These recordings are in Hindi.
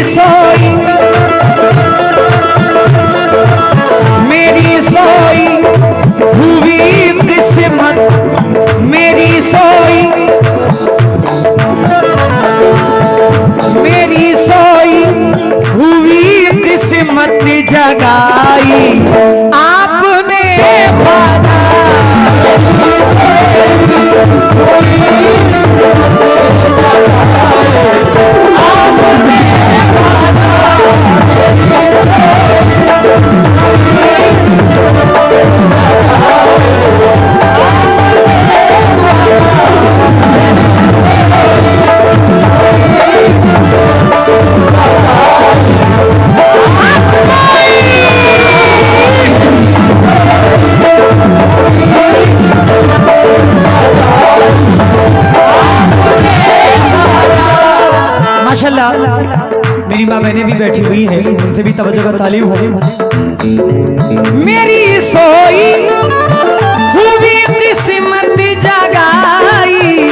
सोई हुई किस्मत मेरी सोई हुई किस्मत जगाई आपने ख्वाजा माशाल्लाह मेरी माँ बहनें भी बैठी हुई हैं, उनसे भी तवज्जो का तालीम हो। मेरी सोई हुई किस्मत जगाई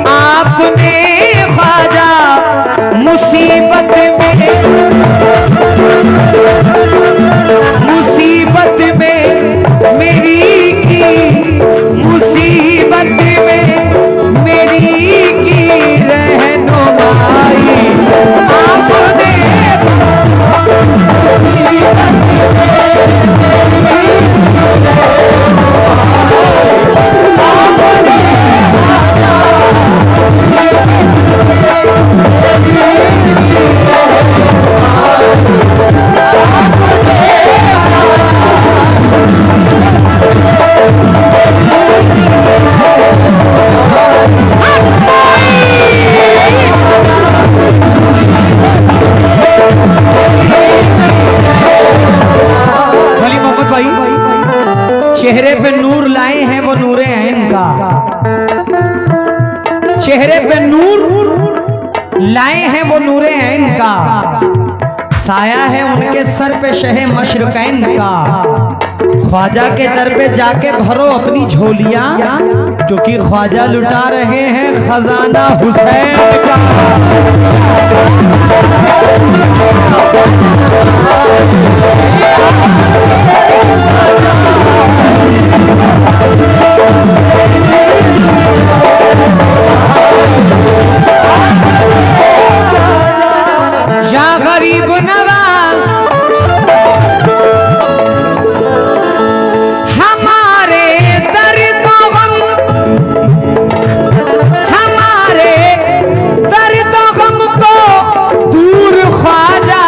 आपने ख्वाजा मुसीबत में मेरी की मुसीबत में मेरी की रहनुमाई आपने चेहरे पे नूर लाए हैं वो नूरे ऐन का, चेहरे पे नूर लाए हैं वो नूरे ऐन का, साया है उनके सर पे शहे मशरकैन का। ख्वाजा के दर पे जाके भरो अपनी झोलियां, क्योंकि ख्वाजा लुटा रहे हैं खजाना हुसैन का। या गरीब नवाज हमारे दर्द गम को दूर ख्वाजा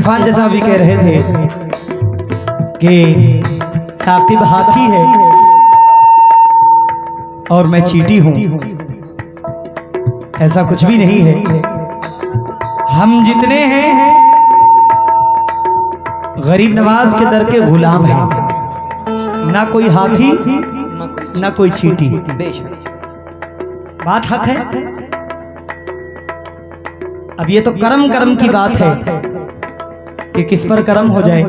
इरफान चाचा भी कह रहे थे कि साकिब हाथी है और मैं चींटी हूं। ऐसा कुछ भी नहीं है। हम जितने हैं गरीब नवाज के दर के गुलाम हैं, ना कोई हाथी ना कोई चींटी। बात हक है। अब ये तो कर्म कर्म की बात है कि किस पर कर्म हो जाए,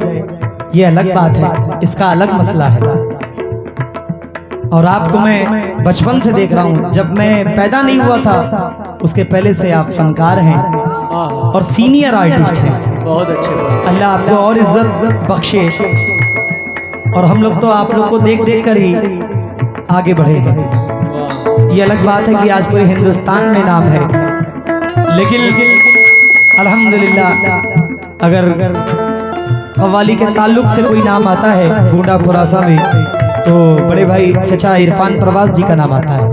ये अलग बात है, इसका अलग मसला है। और आपको मैं बचपन से देख रहा हूं, जब मैं पैदा नहीं हुआ था उसके पहले से आप फनकार हैं और सीनियर आर्टिस्ट हैं। बहुत अच्छे। अल्लाह आपको और इज्जत बख्शे। और हम लोग तो आप लोग को देख देख कर ही आगे बढ़े हैं। ये अलग बात है कि आज पूरे हिंदुस्तान में नाम है, लेकिन अल्हम्दुलिल्लाह अगर कव्वाली के ताल्लुक से कोई नाम आता है गोंडा खुरासा में, तो बड़े भाई चचा इरफान परवाज जी का नाम आता है।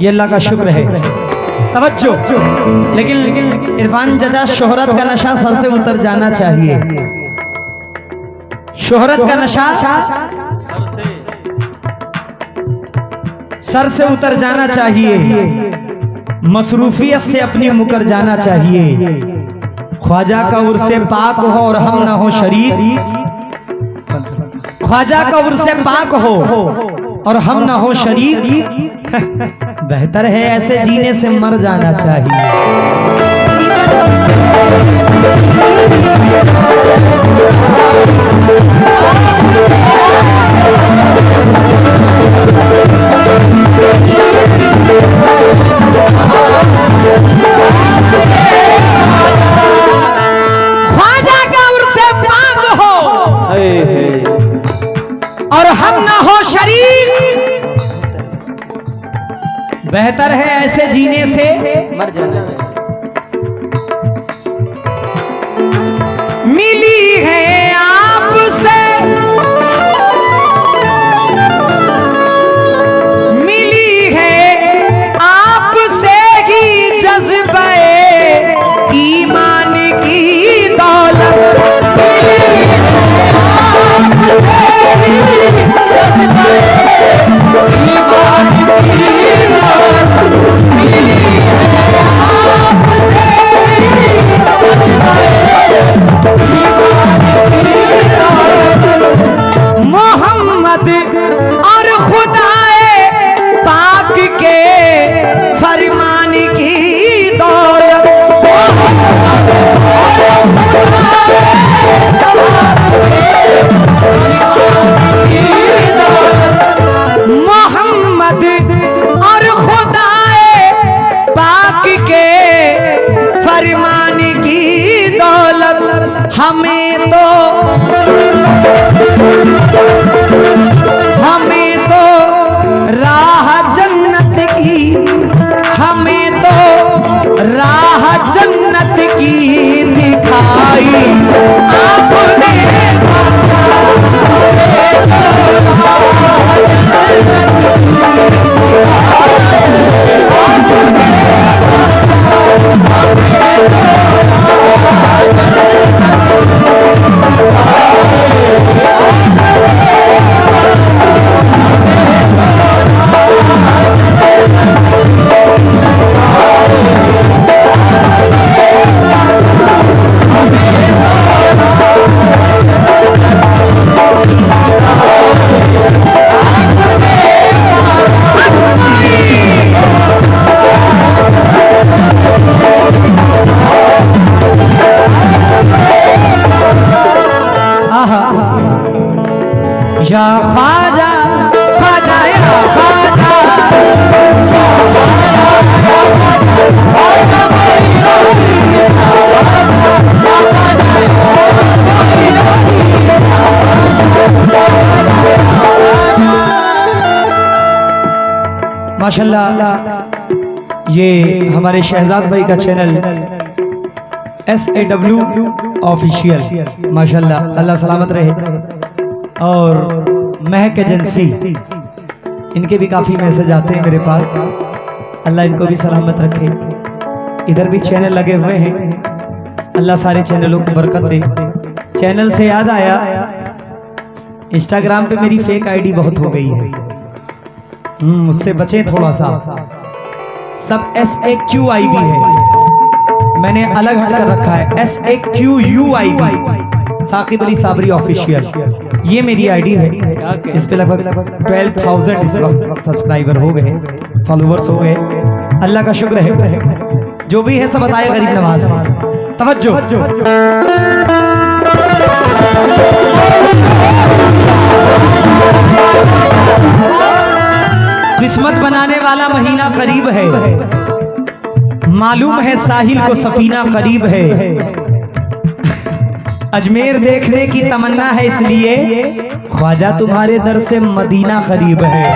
ये अल्लाह का शुक्र है। तवज्जो। लेकिन इरफान चचा, शोहरत का नशा सर से उतर जाना चाहिए। शोहरत का नशा सर से उतर जाना चाहिए। मसरूफियत से अपनी मुकर जाना चाहिए। ख्वाजा का उर्से पाक हो और हम ना हो शरीक। ख्वाजा का उर्से पाक हो और हम ना हो शरीक। बेहतर है ऐसे जीने से मर जाना चाहिए। ख्वाजा का उर्से पाक हो और हम ना हो शरीक। बेहतर है ऐसे जीने से मर जाना चाहिए। मिली है आपसे, मिली है आपसे ही जज्बे ईमान की दौलत। मोहम्मद और खुदाए पाक के फरमान की दौलत। मोहम्मद और खुदाए पाक के फरमान की दौलत। हमें तो राह जन्नत की, हमें तो राह जन्नत की दिखाई आपने। या ख्वाजा ख्वाजा या ख्वाजा, माशाल्लाह ये हमारे शहजाद भाई का चैनल SAW ऑफिशियल, माशाल्लाह अल्लाह सलामत रहे। और महक एजेंसी, इनके भी काफ़ी मैसेज आते हैं मेरे पास, अल्लाह इनको भी सलामत रखे। इधर भी चैनल लगे हुए हैं, अल्लाह सारे चैनलों को बरकत दे। चैनल से याद आया, इंस्टाग्राम पे मेरी फेक आईडी बहुत हो गई है, मुझसे बचें थोड़ा सा। सब SAQIB है, मैंने अलग हटकर रखा है SAQUIB, साकिब अली साबरी ऑफिशियल, ये मेरी आईडी है। इस पे लगभग 12,000 इस वक्त सब्सक्राइबर हो गए, फॉलोअर्स हो गए। अल्लाह का शुक्र है, जो भी है सब बताए गरीब नवाज है। तवज्जो, किस्मत बनाने वाला महीना करीब है, मालूम है साहिल को सफीना करीब है। अजमेर देखने की तमन्ना है, इसलिए ख्वाजा तुम्हारे दर से मदीना करीब है।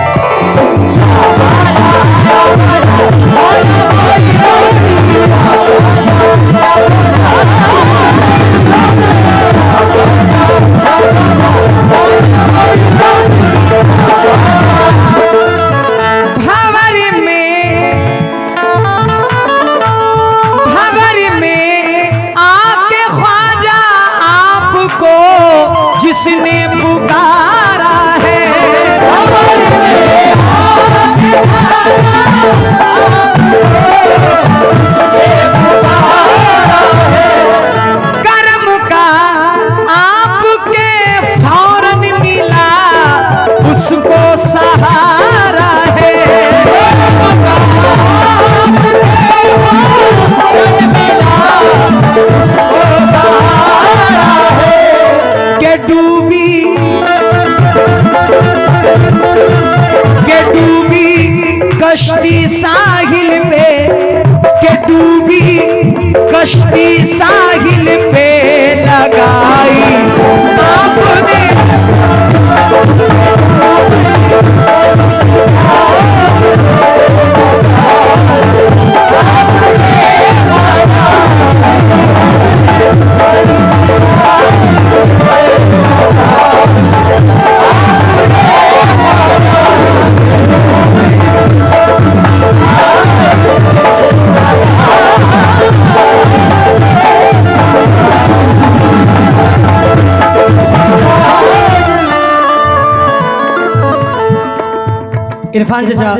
जिसने पुकारा है कर्म का आपके फौरन मिला, उसको सहारा है। कश्ती साहिल पे के डूबी, कश्ती साहिल पे लगाई आपने। इरफान चाचा,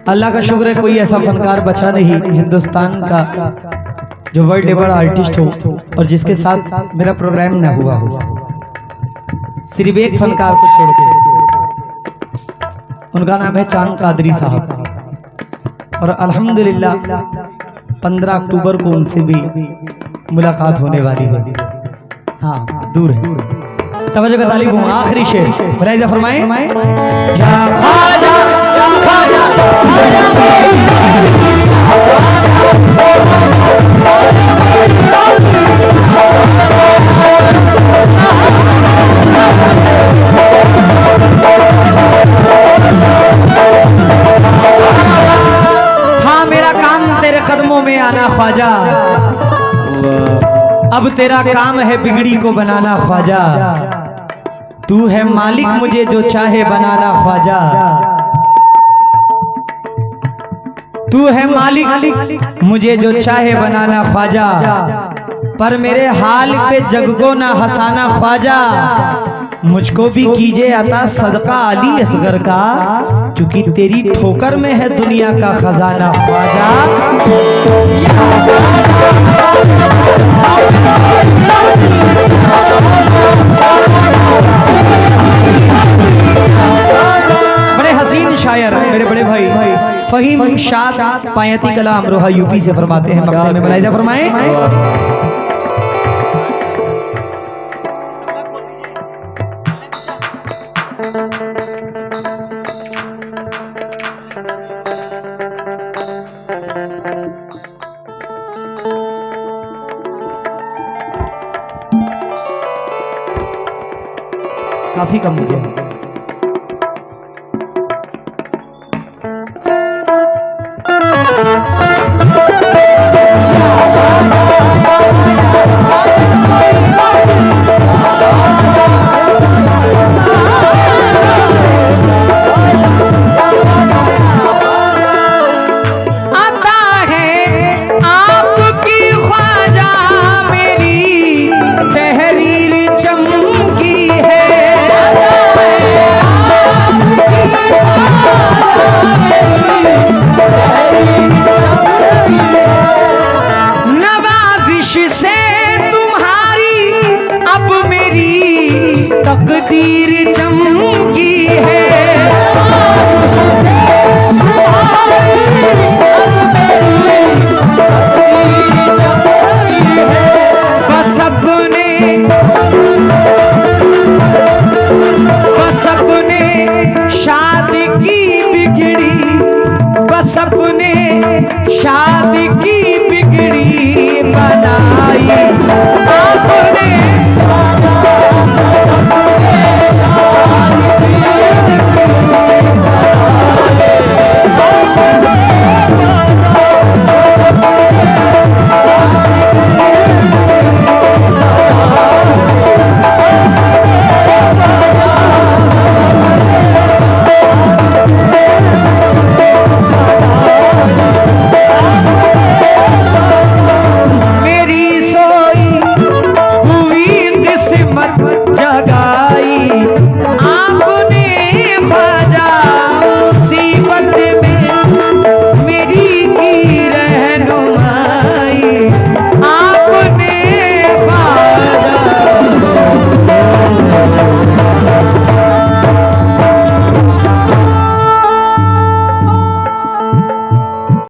अल्लाह का शुक्र है कोई ऐसा फनकार बचा नहीं हिंदुस्तान का जो वर्ल्ड लेवल आर्टिस्ट हो और जिसके साथ मेरा प्रोग्राम न हुआ हो। सिर्फ एक फनकार को छोड़ के, उनका नाम है चांद कादरी साहब, और अल्हम्दुलिल्लाह 15 अक्टूबर को उनसे भी मुलाकात होने वाली है। हाँ, दूर है। तवज्जो का तालिब हूँ। आखिरी शेर मुलाहिजा फरमाएं। या ख्वाजा या ख्वाजा था मेरा काम तेरे कदमों में आना ख्वाजा, अब तेरा काम है बिगड़ी को बनाना ख्वाजा। तू है मालिक मुझे जो चाहे बनाना ख्वाजा, तू है मालिक मुझे जो चाहे बनाना ख्वाजा। पर मेरे हाल पे जग को ना हंसाना ख्वाजा, मुझको भी कीजिए अता सदका अली असगर का, क्योंकि तेरी ठोकर में है दुनिया का खजाना ख्वाजा। बड़े हसीन शायर मेरे बड़े भाई फहीम शाद पायती कला अमरोहा यूपी से फरमाते हैं, मक्ते में मुलाहिजा फरमाएं। काफी कम हो गया है। चमकी है। बस अपने शादी की बिगड़ी, बस अपने शादी की बिगड़ी बनाई